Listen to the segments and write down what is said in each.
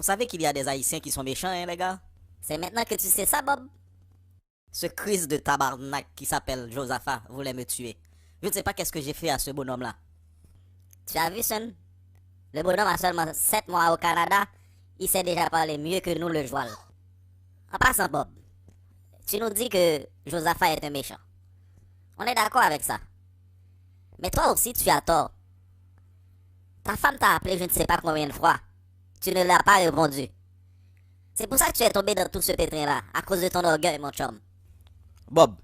Vous savez qu'il y a des Haïtiens qui sont méchants, hein, les gars? C'est maintenant que tu sais ça, Bob? Ce Chris de tabarnak qui s'appelle Josaphat voulait me tuer. Je ne sais pas qu'est-ce que j'ai fait à ce bonhomme-là. Tu as vu, son? Le bonhomme a seulement 7 mois au Canada. Il sait déjà parler mieux que nous le joual. En passant, Bob, tu nous dis que Josaphat est un méchant. On est d'accord avec ça. Mais toi aussi, tu as tort. Ta femme t'a appelé je ne sais pas combien de fois. Tu ne l'as pas répondu. C'est pour ça que tu es tombé dans tout ce pétrin-là, à cause de ton orgueil, mon chum. Bob,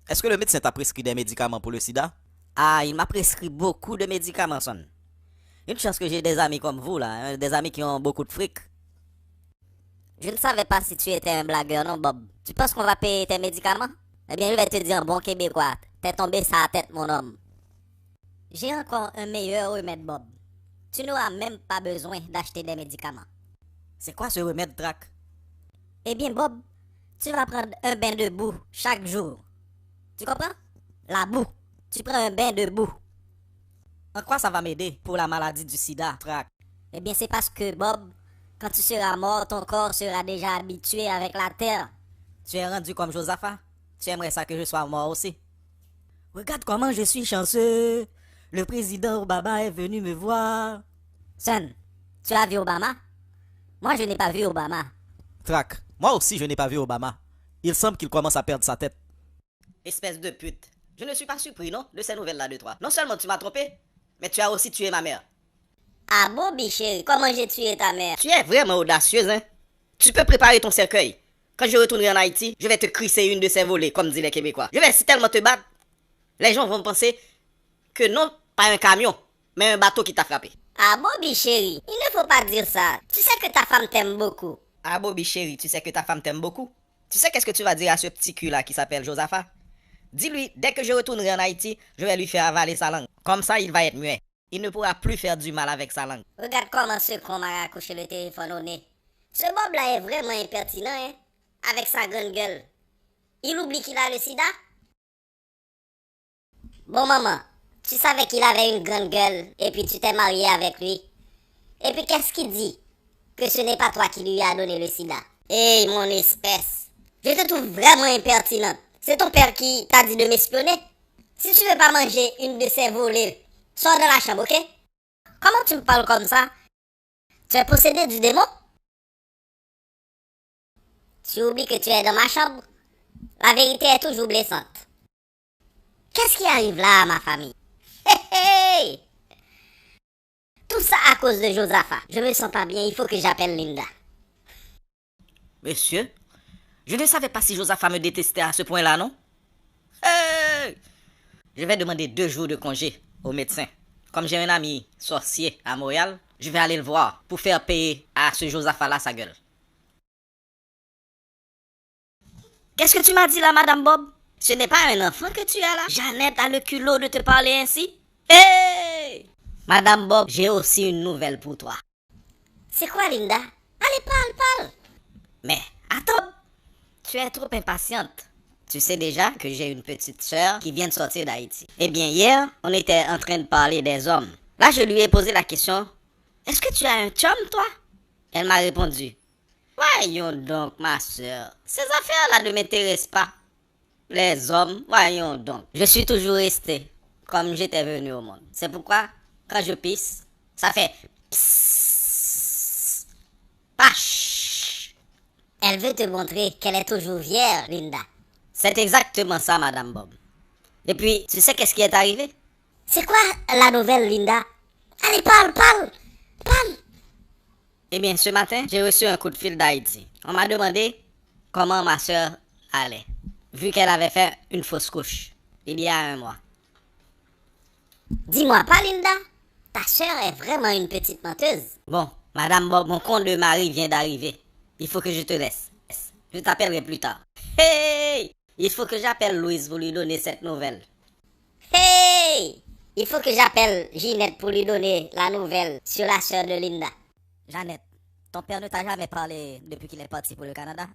est-ce que le médecin t'a prescrit des médicaments pour le sida? Ah, il m'a prescrit beaucoup de médicaments, son. Une chance que j'ai des amis comme vous, là, hein, des amis qui ont beaucoup de fric. Je ne savais pas si tu étais un blagueur, non, Bob. Tu penses qu'on va payer tes médicaments? Eh bien, je vais te dire, bon québécois, t'es tombé sa tête, mon homme. J'ai encore un meilleur remède, Bob. Tu n'auras même pas besoin d'acheter des médicaments. C'est quoi ce remède, Drac? Eh bien, Bob, tu vas prendre un bain de boue chaque jour. Tu comprends? La boue. Tu prends un bain de boue. En quoi ça va m'aider pour la maladie du sida, Drac? Eh bien, c'est parce que, Bob, quand tu seras mort, ton corps sera déjà habitué avec la terre. Tu es rendu comme Josaphat? Tu aimerais ça que je sois mort aussi? Regarde comment je suis chanceux. Le président Obama est venu me voir. Son, tu as vu Obama? Moi, je n'ai pas vu Obama. Trac, moi aussi je n'ai pas vu Obama. Il semble qu'il commence à perdre sa tête. Espèce de pute. Je ne suis pas surpris, non, de ces nouvelles-là de toi. Non seulement tu m'as trompé, mais tu as aussi tué ma mère. Ah bon, chérie, comment j'ai tué ta mère? Tu es vraiment audacieuse, hein? Tu peux préparer ton cercueil. Quand je retournerai en Haïti, je vais te crisser une de ces volées, comme disent les Québécois. Je vais si tellement te battre, les gens vont penser que non, pas un camion, mais un bateau qui t'a frappé. Ah bon, chérie, il ne faut pas dire ça. Tu sais que ta femme t'aime beaucoup. Ah Bobby chérie, tu sais que ta femme t'aime beaucoup. Tu sais qu'est-ce que tu vas dire à ce petit cul là qui s'appelle Josaphat? Dis-lui, dès que je retournerai en Haïti, je vais lui faire avaler sa langue. Comme ça, il va être muet. Il ne pourra plus faire du mal avec sa langue. Regarde comment ce con m'a raccroché le téléphone au nez. Ce Bob là est vraiment impertinent, hein? Avec sa grande gueule. Il oublie qu'il a le sida? Bon maman, tu savais qu'il avait une grande gueule et puis tu t'es marié avec lui. Et puis qu'est-ce qu'il dit? Que ce n'est pas toi qui lui as donné le sida. Hey mon espèce, je te trouve vraiment impertinente. C'est ton père qui t'a dit de m'espionner? Si tu veux pas manger une de ces volées, sors de la chambre, ok? Comment tu me parles comme ça? Tu es possédé du démon? Tu oublies que tu es dans ma chambre? La vérité est toujours blessante. Qu'est-ce qui arrive là à ma famille? Hey! Tout ça à cause de Josaphat. Je me sens pas bien, il faut que j'appelle Linda. Monsieur, je ne savais pas si Josaphat me détestait à ce point-là, non? Hey! Je vais demander 2 jours de congé au médecin. Comme j'ai un ami sorcier à Montréal, je vais aller le voir pour faire payer à ce Josaphat-là sa gueule. Qu'est-ce que tu m'as dit là, Madame Bob? Ce n'est pas un enfant que tu as là? Jeannette a le culot de te parler ainsi? Hey! Madame Bob, j'ai aussi une nouvelle pour toi. C'est quoi, Linda? Allez, parle. Mais attends, tu es trop impatiente. Tu sais déjà que j'ai une petite sœur qui vient de sortir d'Haïti. Eh bien, hier, on était en train de parler des hommes. Là, je lui ai posé la question, est-ce que tu as un chum, toi? Elle m'a répondu, voyons donc, ma sœur, ces affaires-là ne m'intéressent pas. Les hommes, voyons donc. Je suis toujours resté comme j'étais venu au monde. C'est pourquoi, quand je pisse, ça fait psss, pache. Elle veut te montrer qu'elle est toujours vierge, Linda. C'est exactement ça, Madame Bob. Et puis, tu sais qu'est-ce qui est arrivé? C'est quoi la nouvelle, Linda? Allez, parle. Eh bien, ce matin, j'ai reçu un coup de fil d'Haïti. On m'a demandé comment ma sœur allait, vu qu'elle avait fait une fausse couche il y a 1 mois. Dis-moi pas, Linda. Ta sœur est vraiment une petite menteuse. Bon, Madame Bob, mon compte de mari vient d'arriver. Il faut que je te laisse. Je t'appellerai plus tard. Hey! Il faut que j'appelle Louise pour lui donner cette nouvelle. Hey! Il faut que j'appelle Ginette pour lui donner la nouvelle sur la sœur de Linda. Jeannette, ton père ne t'a jamais parlé depuis qu'il est parti pour le Canada?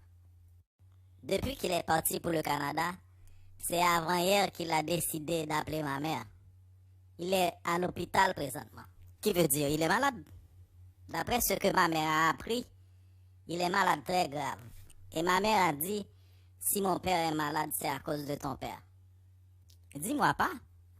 Depuis qu'il est parti pour le Canada, c'est avant-hier qu'il a décidé d'appeler ma mère. Il est à l'hôpital présentement. Qui veut dire il est malade? D'après ce que ma mère a appris, Il est malade très grave. Et ma mère a dit, si mon père est malade, c'est à cause de ton père. Dis-moi pas.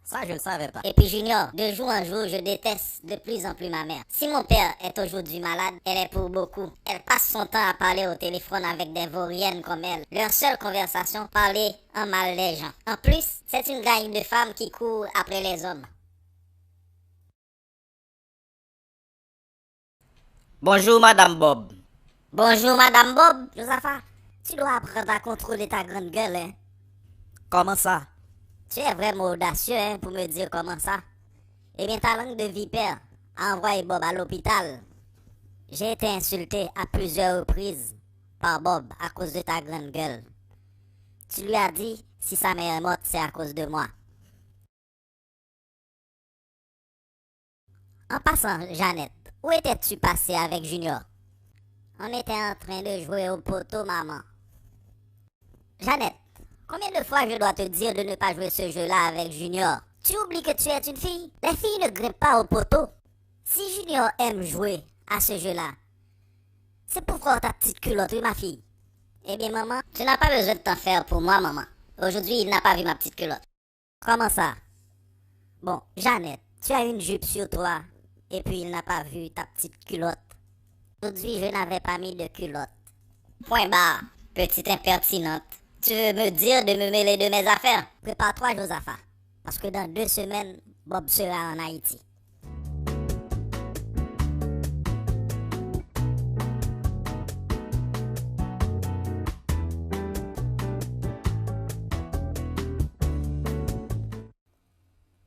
Ça, je le savais pas. Et puis Junior, de jour en jour, je déteste de plus en plus ma mère. Si mon père est aujourd'hui malade, elle est pour beaucoup. Elle passe son temps à parler au téléphone avec des vauriennes comme elle. Leur seule conversation, parler en mal des gens. En plus, c'est une gang de femmes qui courent après les hommes. Bonjour, Madame Bob. Bonjour Madame Bob. Josaphat, tu dois apprendre à contrôler ta grande gueule, hein. Comment ça? Tu es vraiment audacieux, hein, pour me dire comment ça. Eh bien, ta langue de vipère a envoyé Bob à l'hôpital. J'ai été insulté à plusieurs reprises par Bob à cause de ta grande gueule. Tu lui as dit, si sa mère est morte, c'est à cause de moi. En passant, Jeannette, où étais-tu passé avec Junior? On était en train de jouer au poteau, maman. Jeannette, combien de fois je dois te dire de ne pas jouer ce jeu-là avec Junior? Tu oublies que tu es une fille? Les filles ne grimpent pas au poteau. Si Junior aime jouer à ce jeu-là, c'est pour voir ta petite culotte, oui, ma fille. Eh bien, maman, tu n'as pas besoin de t'en faire pour moi, maman. Aujourd'hui, il n'a pas vu ma petite culotte. Comment ça? Bon, Jeannette, tu as une jupe sur toi, et puis il n'a pas vu ta petite culotte. Aujourd'hui, je n'avais pas mis de culotte. Point barre, petite impertinente. Tu veux me dire de me mêler de mes affaires? Prépare-toi, Josaphat, parce que dans 2 semaines, Bob sera en Haïti.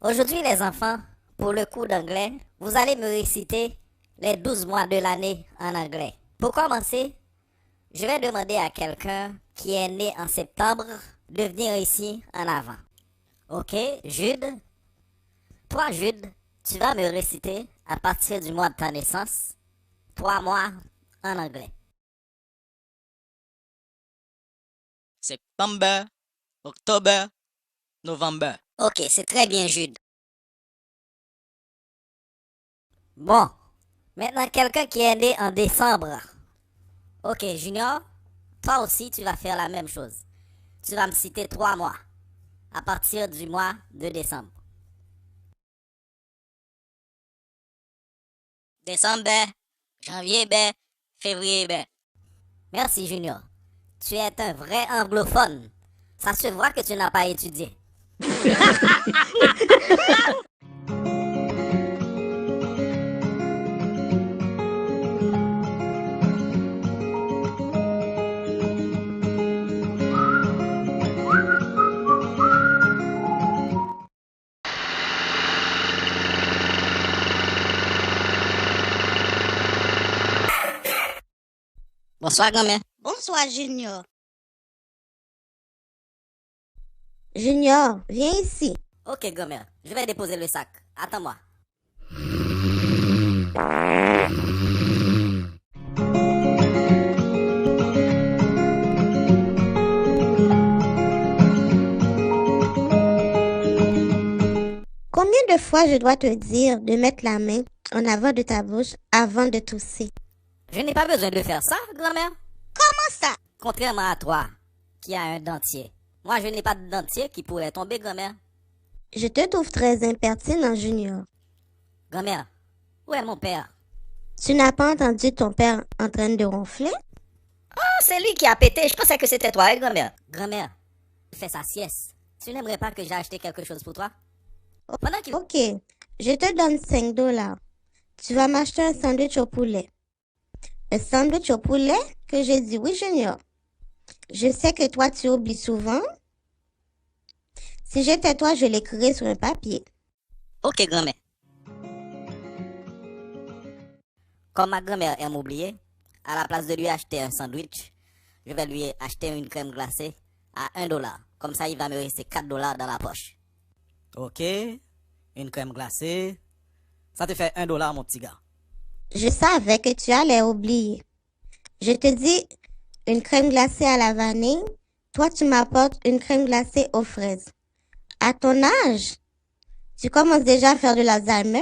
Aujourd'hui, les enfants, pour le cours d'anglais, vous allez me réciter les 12 mois de l'année en anglais. Pour commencer, je vais demander à quelqu'un qui est né en septembre de venir ici en avant. Ok, Jude? Toi, Jude, tu vas me réciter à partir du mois de ta naissance 3 mois en anglais. September, October, November. Ok, c'est très bien, Jude. Bon, maintenant quelqu'un qui est né en décembre. Ok, Junior, toi aussi tu vas faire la même chose. Tu vas me citer 3 mois à partir du mois de décembre. Décembre, janvier, février. Merci, Junior. Tu es un vrai anglophone. Ça se voit que tu n'as pas étudié. Bonsoir, grand-mère. Bonsoir, Junior. Junior, viens ici. Ok, grand-mère, je vais déposer le sac. Attends-moi. Combien de fois je dois te dire de mettre la main en avant de ta bouche avant de tousser? Je n'ai pas besoin de faire ça, grand-mère. Comment ça? Contrairement à toi, qui a un dentier. Moi, je n'ai pas de dentier qui pourrait tomber, grand-mère. Je te trouve très impertinent, Junior. Grand-mère, où est mon père? Tu n'as pas entendu ton père en train de ronfler? Oh, c'est lui qui a pété. Je pensais que c'était toi, hein, grand-mère. Grand-mère, il fait sa sieste. Tu n'aimerais pas que j'ai acheté quelque chose pour toi? Pendant qu'il... Ok, je te donne $5. Tu vas m'acheter un sandwich au poulet. Un sandwich au poulet? Que j'ai dit oui, Junior. Je sais que toi, tu oublies souvent. Si j'étais toi, je l'écrirais sur un papier. Ok, grand-mère. Comme ma grand-mère aime m'oublier, à la place de lui acheter un sandwich, je vais lui acheter une crème glacée à $1. Comme ça, il va me rester $4 dans la poche. Ok, une crème glacée. Ça te fait $1, mon petit gars. Je savais que tu allais oublier. Je te dis une crème glacée à la vanille. Toi, tu m'apportes une crème glacée aux fraises. À ton âge, tu commences déjà à faire de l'Alzheimer?